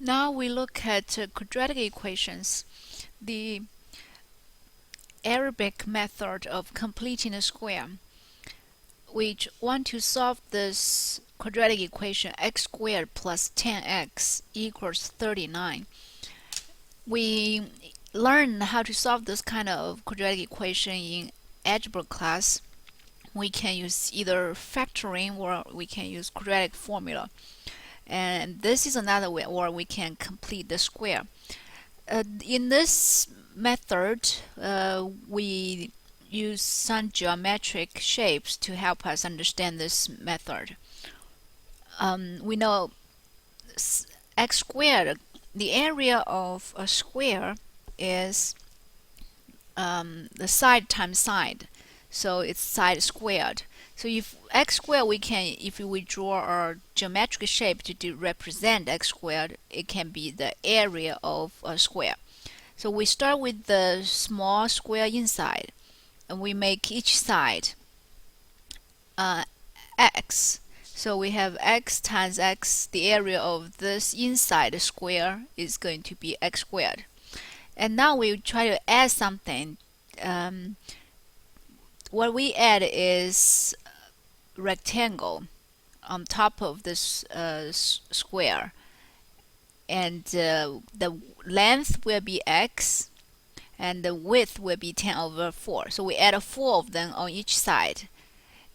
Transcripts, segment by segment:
Now we look at quadratic equations. The Arabic method of completing a square. We want to solve this quadratic equation x squared plus 10x equals 39. We learned how to solve this kind of quadratic equation in algebra class. We can use either factoring or we can use quadratic formula. And this is another way, or we can complete the square. In this method, we use some geometric shapes to help us understand this method. We know x squared, the area of a square is the side times side, so it's side squared. So if x squared, if we draw a geometric shape to represent x squared, it can be the area of a square. So we start with the small square inside, and we make each side x. So we have x times x. The area of this inside square is going to be x squared. And now we try to add something. What we add is rectangle on top of this square, and the length will be x and the width will be 10 over 4. So we add 4 of them on each side.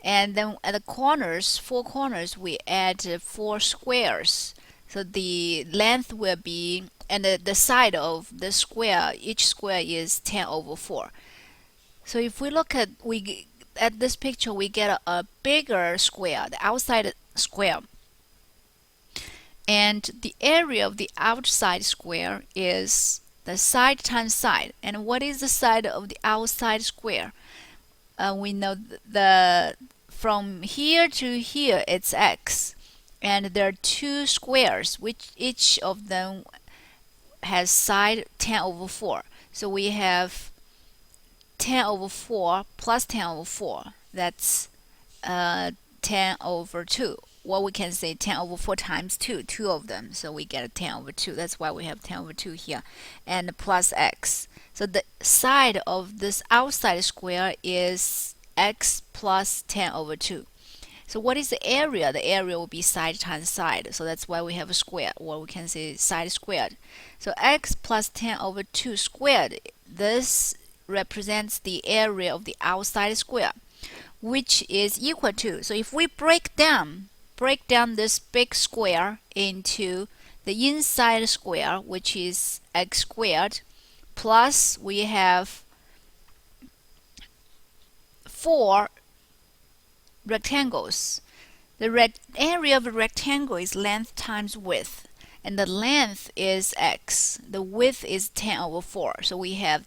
And then at the corners, 4 corners, we add 4 squares. So the length will be, and the side of the square, each square is 10 over 4. So if we look at this picture, we get a bigger square, the outside square. And the area of the outside square is the side times side. And what is the side of the outside square? We know from here to here it's x, and there are 2 squares which each of them has side 10 over 4. So we have 10 over 4 plus 10 over 4, that's 10 over 2. Well, we can say 10 over 4 times 2, 2 of them, so we get a 10 over 2. That's why we have 10 over 2 here, and plus x. So the side of this outside square is x plus 10 over 2. So what is the area? The area will be side times side, so that's why we have a square, or we can say side squared. So x plus 10 over 2 squared, this represents the area of the outside square, which is equal to, so if we break down this big square into the inside square, which is x squared, plus we have 4 rectangles. The area of a rectangle is length times width, and the length is x. The width is 10 over 4. So we have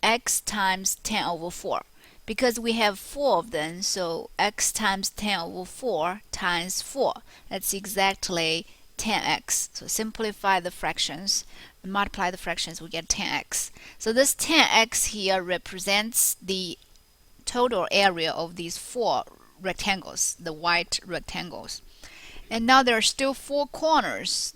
x times 10 over 4. Because we have 4 of them, so x times 10 over 4 times 4. That's exactly 10x. So simplify the fractions, multiply the fractions, we get 10x. So this 10x here represents the total area of these 4 rectangles, the white rectangles. And now there are still 4 corners.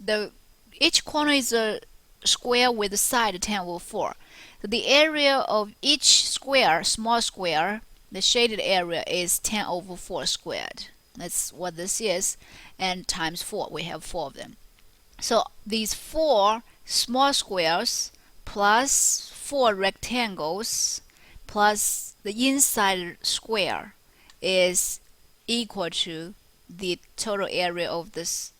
Each corner is a square with a side 10 over 4. So the area of each square, small square, the shaded area is 10 over 4 squared. That's what this is. And times 4, we have 4 of them. So these 4 small squares plus 4 rectangles plus the inside square is equal to the total area of this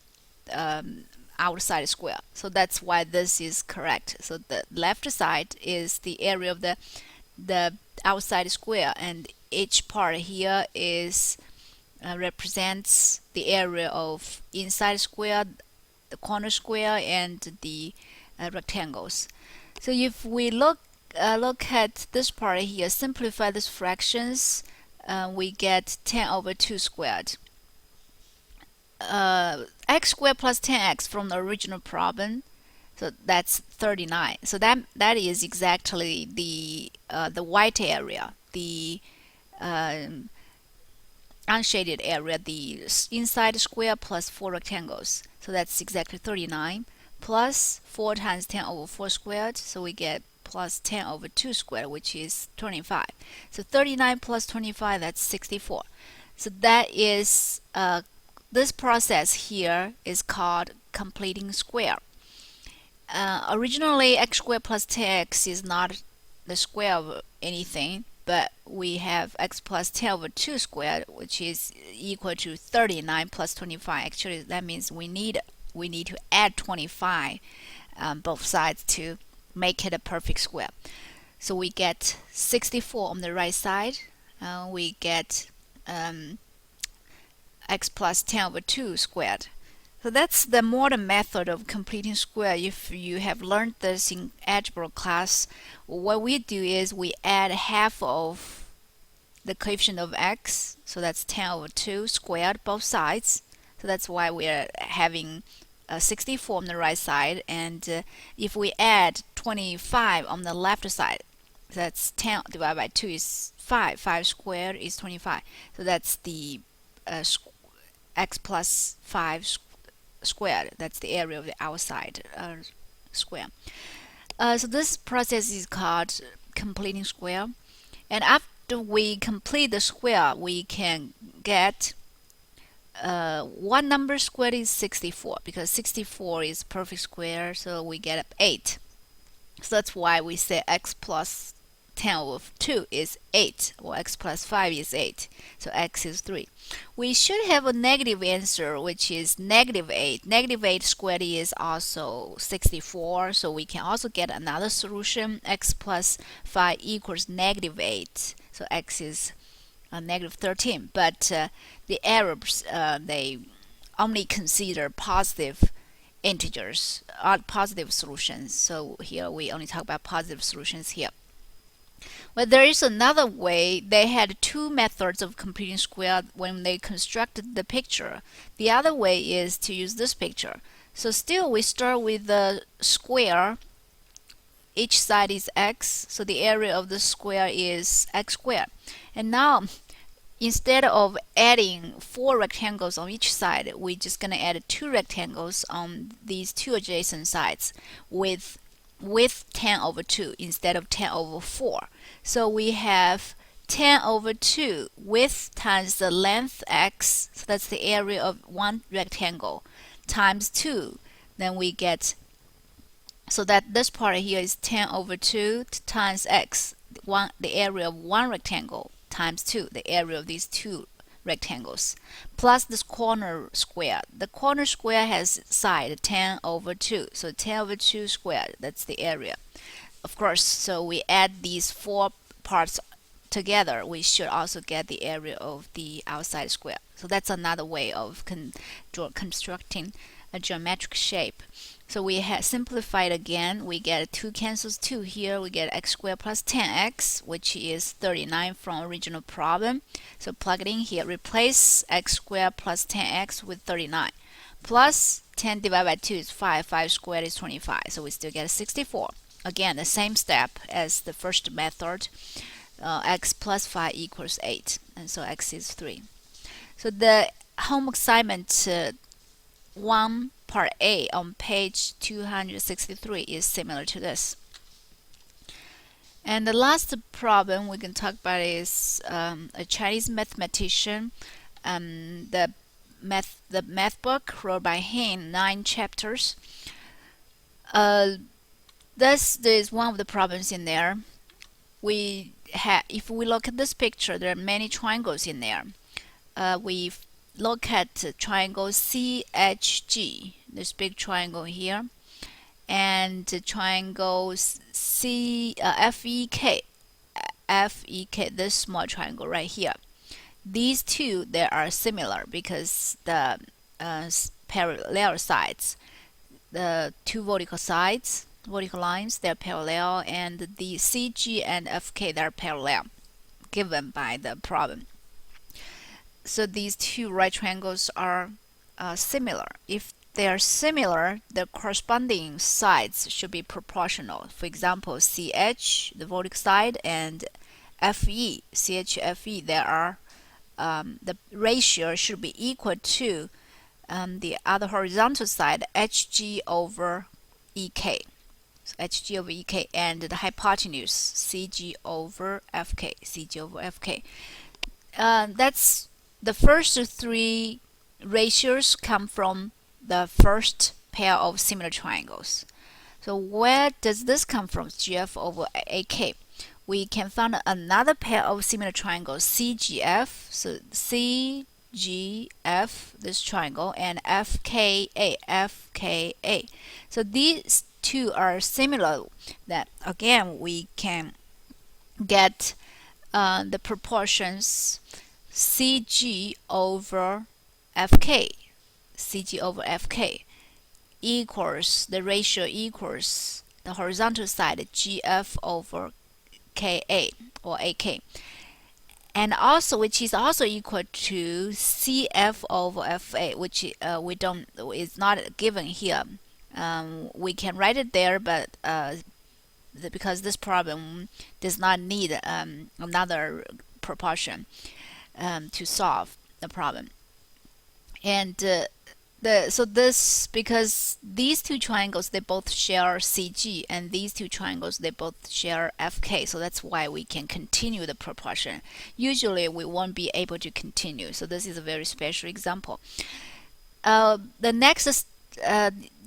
outside square. So that's why this is correct. So the left side is the area of the outside square, and each part here is represents the area of inside square, the corner square, and the rectangles. So if we look at this part here, simplify these fractions, we get 10 over 2 squared. X squared plus 10x from the original problem, so that's 39. So that is exactly the white area, the unshaded area, the inside square plus 4 rectangles. So that's exactly 39 plus 4 times 10 over 4 squared, so we get plus 10 over 2 squared, which is 25. So 39 plus 25, that's 64. So that is this process here is called completing square. Originally, x squared plus 10x is not the square of anything, but we have x plus 10 over 2 squared, which is equal to 39 plus 25. Actually, that means we need to add 25 both sides to make it a perfect square. So we get 64 on the right side. We get x plus 10 over 2 squared. So that's the modern method of completing square. If you have learned this in algebra class, what we do is we add half of the coefficient of x, so that's 10 over 2 squared both sides. So that's why we are having 64 on the right side, and if we add 25 on the left side, that's 10 divided by 2 is 5. 5 squared is 25. So that's the x plus 5 squared. That's the area of the outside square. So this process is called completing square. And after we complete the square, we can get one number squared is 64, because 64 is perfect square, so we get 8. So that's why we say x plus 10 over 2 is 8, or x plus 5 is 8. So x is 3. We should have a negative answer, which is negative 8. Negative 8 squared is also 64, so we can also get another solution. X plus 5 equals negative 8. So x is negative 13. But the Arabs, they only consider positive integers, positive solutions. So here we only talk about positive solutions here. But there is another way. They had two methods of completing square when they constructed the picture. The other way is to use this picture. So still we start with the square. Each side is x, so the area of the square is x squared. And now, instead of adding 4 rectangles on each side, we're just going to add 2 rectangles on these 2 adjacent sides with 10 over 2 instead of 10 over 4. So we have 10 over 2 width times the length x, so that's the area of one rectangle, times 2. Then we get, so that this part here is 10 over 2 times x, the area of one rectangle, times 2, the area of these 2 rectangles, plus this corner square. The corner square has side 10 over 2, so 10 over 2 squared, that's the area. Of course, so we add these 4 parts together, we should also get the area of the outside square. So that's another way of constructing a geometric shape. So we have simplified again. We get 2 cancels 2 here. We get x squared plus 10x, which is 39 from original problem. So plug it in here. Replace x squared plus 10x with 39. Plus 10 divided by 2 is 5. 5 squared is 25. So we still get 64. Again, the same step as the first method. X plus 5 equals 8. And so x is 3. So the home assignment 1 part A on page 263 is similar to this. And the last problem we can talk about is a Chinese mathematician. The math book wrote by him, 9 chapters. This is one of the problems in there. If we look at this picture, there are many triangles in there. We look at triangle CHG, this big triangle here, and triangle FEK, this small triangle right here. These two, they are similar because the parallel sides, the 2 vertical lines, they're parallel, and the CG and FK, they're parallel, given by the problem. So these 2 right triangles are similar. If they are similar, the corresponding sides should be proportional. For example, CH, the vertical side, and FE, CHFE, there are the ratio should be equal to the other horizontal side, HG over EK. So HG over EK, and the hypotenuse CG over FK. CG over FK. That's the first three ratios come from the first pair of similar triangles. So where does this come from? GF over AK. We can find another pair of similar triangles, CGF. So CGF, this triangle, and FKA, FKA. So these two are similar. That again, we can get the proportions CG over FK. CG over FK equals, the ratio equals the horizontal side GF over KA or AK, and also which is also equal to CF over FA, which we don't, is not given here. We can write it there, but because this problem does not need another proportion to solve the problem. And so this, because these two triangles, they both share CG, and these two triangles, they both share FK, so that's why we can continue the proportion. Usually we won't be able to continue, so this is a very special example. The next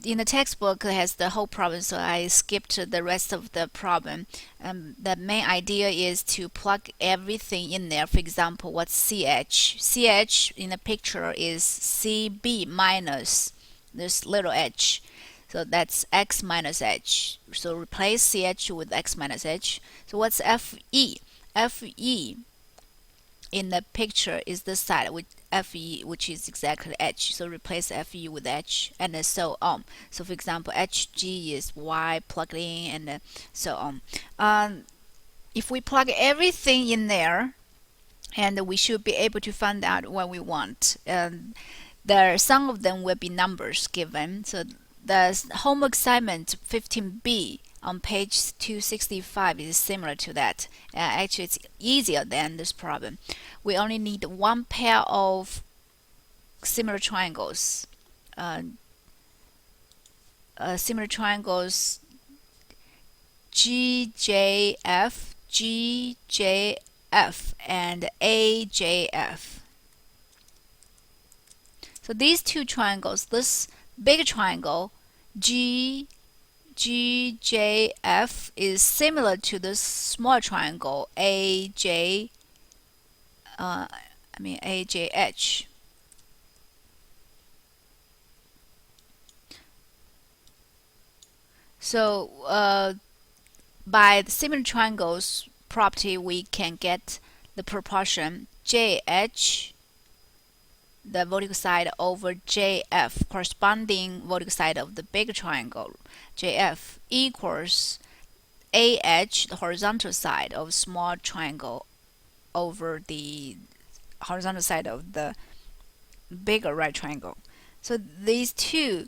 in the textbook has the whole problem, so I skipped the rest of the problem. The main idea is to plug everything in there. For example, what's CH? CH in the picture is CB minus this little h. So that's x minus h. So replace CH with x minus h. So what's FE? FE in the picture is this side with FE, which is exactly h. So replace FE with h, and so on. So for example, HG is y plugged in, and so on. If we plug everything in there, and we should be able to find out what we want. Some of them will be numbers given. So the homework assignment 15B on page 265 is similar to that. Actually, it's easier than this problem. We only need one pair of similar triangles. Similar triangles GJF, GJF, and AJF. So these two triangles, this big triangle GJF is similar to this small triangle AJH. So by the similar triangles property, we can get the proportion JH, the vertical side, over JF, corresponding vertical side of the big triangle JF, equals AH, the horizontal side of small triangle, over the horizontal side of the bigger right triangle. So these two,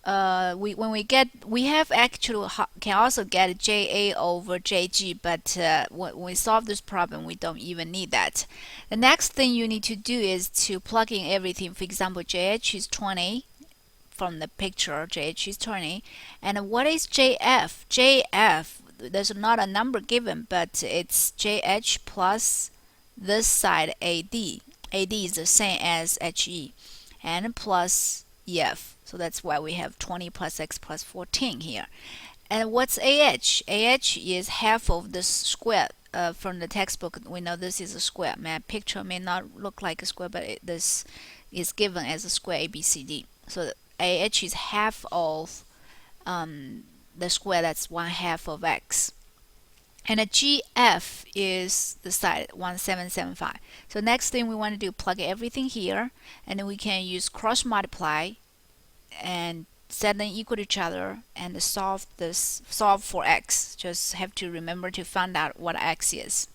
we have actually can also get JA over JG, but when we solve this problem, we don't even need that. The next thing you need to do is to plug in everything. For example, JH is 20 from the picture. JH is 20, and what is JF? JF, there's not a number given, but it's JH plus this side AD. AD is the same as HE, and plus EF. So that's why we have 20 plus x plus 14 here. And what's AH? AH is half of this square. From the textbook, we know this is a square. My picture may not look like a square, but this is given as a square ABCD. So AH is half of the square, that's 1/2 of x. And a GF is the side 1775. So next thing we want to do, plug everything here, and then we can use cross multiply and set them equal to each other and solve for x. Just have to remember to find out what x is.